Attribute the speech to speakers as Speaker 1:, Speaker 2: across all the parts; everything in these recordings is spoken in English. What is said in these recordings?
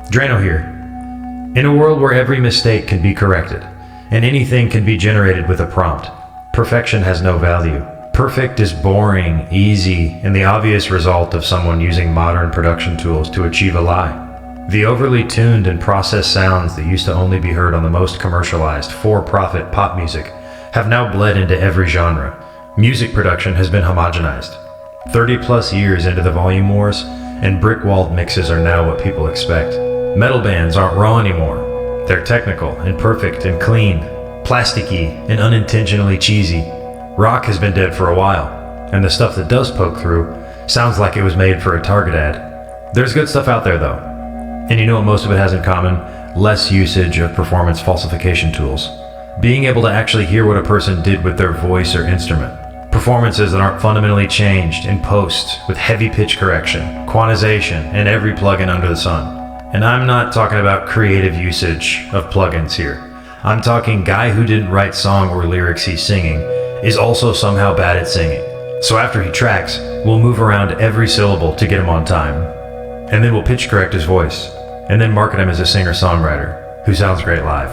Speaker 1: Drano here. In a world where every mistake can be corrected, and anything can be generated with a prompt, perfection has no value. Perfect is boring, easy, and the obvious result of someone using modern production tools to achieve a lie. The overly tuned and processed sounds that used to only be heard on the most commercialized, for-profit pop music have now bled into every genre. Music production has been homogenized. 30-plus years into the volume wars, and brick-walled mixes are now what people expect. Metal bands aren't raw anymore. They're technical and perfect and clean, plasticky and unintentionally cheesy. Rock has been dead for a while, and the stuff that does poke through sounds like it was made for a Target ad. There's good stuff out there though. And you know what most of it has in common? Less usage of performance falsification tools. Being able to actually hear what a person did with their voice or instrument. Performances that aren't fundamentally changed in post with heavy pitch correction, quantization, and every plugin under the sun. And I'm not talking about creative usage of plugins here. I'm talking guy who didn't write song or lyrics he's singing is also somehow bad at singing. So after he tracks, we'll move around every syllable to get him on time. And then we'll pitch correct his voice, and then market him as a singer-songwriter who sounds great live.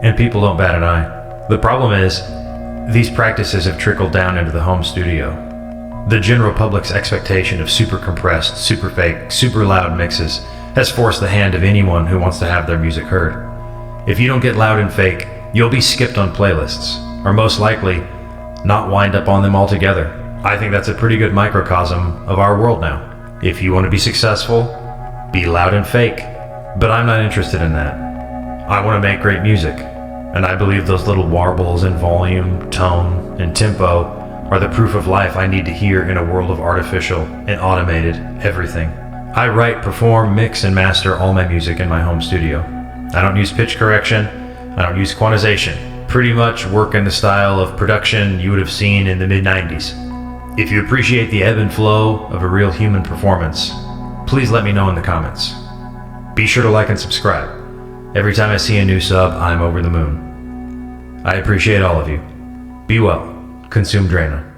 Speaker 1: And people don't bat an eye. The problem is, these practices have trickled down into the home studio. The general public's expectation of super compressed, super fake, super loud mixes has forced the hand of anyone who wants to have their music heard. If you don't get loud and fake, you'll be skipped on playlists, or most likely, not wind up on them altogether. I think that's a pretty good microcosm of our world now. If you want to be successful, be loud and fake. But I'm not interested in that. I want to make great music, and I believe those little warbles in volume, tone, and tempo are the proof of life I need to hear in a world of artificial and automated everything. I write, perform, mix, and master all my music in my home studio. I don't use pitch correction. I don't use quantization. Pretty much work in the style of production you would have seen in the mid-90s. If you appreciate the ebb and flow of a real human performance, please let me know in the comments. Be sure to like and subscribe. Every time I see a new sub, I'm over the moon. I appreciate all of you. Be well. Consume Drano.